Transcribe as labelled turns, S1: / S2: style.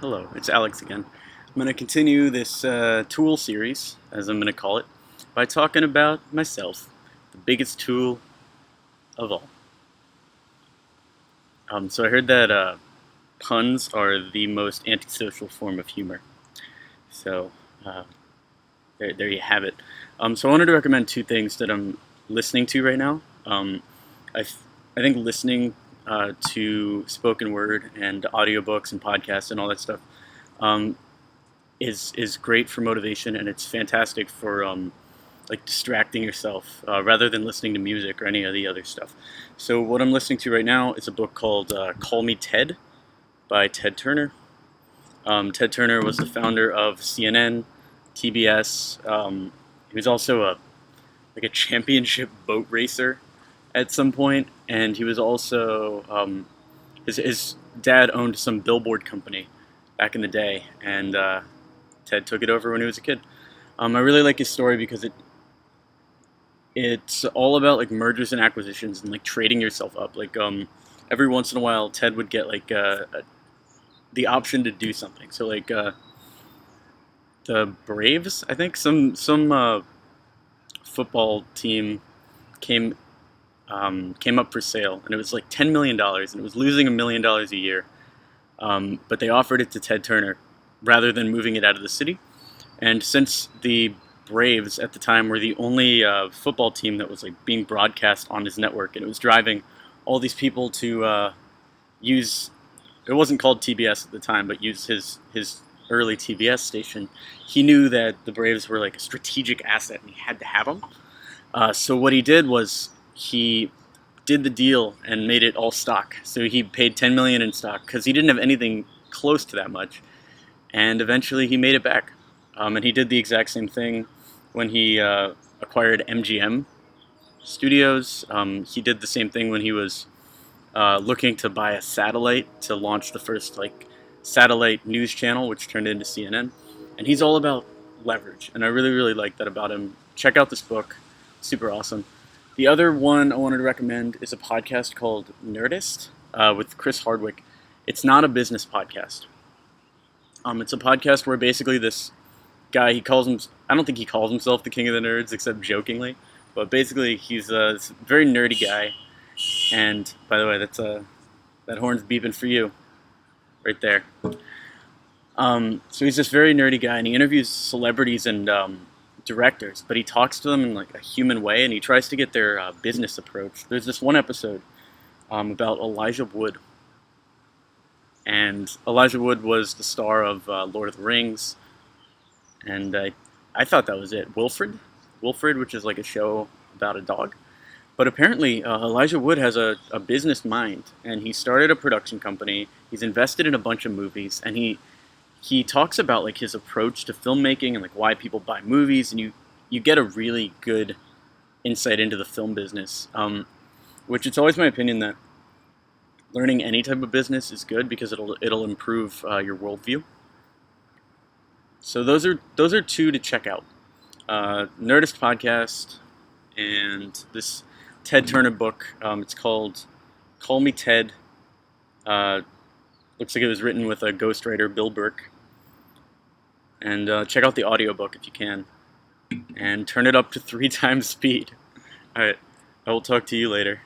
S1: Hello, it's Alex again. I'm going to continue this tool series, as I'm going to call it, by talking about myself, the biggest tool of all. So I heard that puns are the most antisocial form of humor. So uh, there you have it. So I wanted to recommend two things that I'm listening to right now. I think listening to spoken word and audiobooks and podcasts and all that stuff um, is great for motivation, and it's fantastic for like distracting yourself rather than listening to music or any of the other stuff. So what I'm listening to right now is a book called Call Me Ted by Ted Turner. Ted Turner was the founder of CNN, TBS. He was also a championship boat racer at some point, and he was also his dad owned some billboard company back in the day, and Ted took it over when he was a kid. I really like his story because it's all about like mergers and acquisitions and like trading yourself up. Like every once in a while, Ted would get like the option to do something. So like the Braves, I think some football team came came up for sale, and it was like $10 million, and it was losing $1 million a year. But they offered it to Ted Turner rather than moving it out of the city. And since the Braves at the time were the only football team that was like being broadcast on his network, and it was driving all these people to use. It wasn't called TBS at the time, but use his early TBS station. He knew that the Braves were like a strategic asset, and he had to have them. So what he did was he did the deal and made it all stock. So he paid $10 million in stock because he didn't have anything close to that much, and eventually he made it back. And he did the exact same thing when he acquired MGM Studios. He did the same thing when he was looking to buy a satellite to launch the first like satellite news channel, which turned into CNN. And he's all about leverage, and I really, really like that about him. Check out this book; super awesome. The other one I wanted to recommend is a podcast called Nerdist with Chris Hardwick. It's not a business podcast. It's a podcast where basically this guy, I don't think he calls himself the king of the nerds except jokingly, but basically he's a very nerdy guy. And by the way, that horn's beeping for you right there. So he's this very nerdy guy, and he interviews celebrities and directors, but he talks to them in like a human way, and he tries to get their business approach. There's this one episode about Elijah Wood, and Elijah Wood was the star of Lord of the Rings, and I thought that was it. Wilfred, which is like a show about a dog. But apparently, Elijah Wood has a business mind, and he started a production company. He's invested in a bunch of movies, and he talks about like his approach to filmmaking and like why people buy movies, and you get a really good insight into the film business. Which it's always my opinion that learning any type of business is good because it'll improve your worldview. So those are two to check out: Nerdist Podcast and this Ted Turner book. It's called Call Me Ted. Looks like it was written with a ghostwriter, Bill Burke. And check out the audiobook if you can. And turn it up to 3 times speed. Alright, I will talk to you later.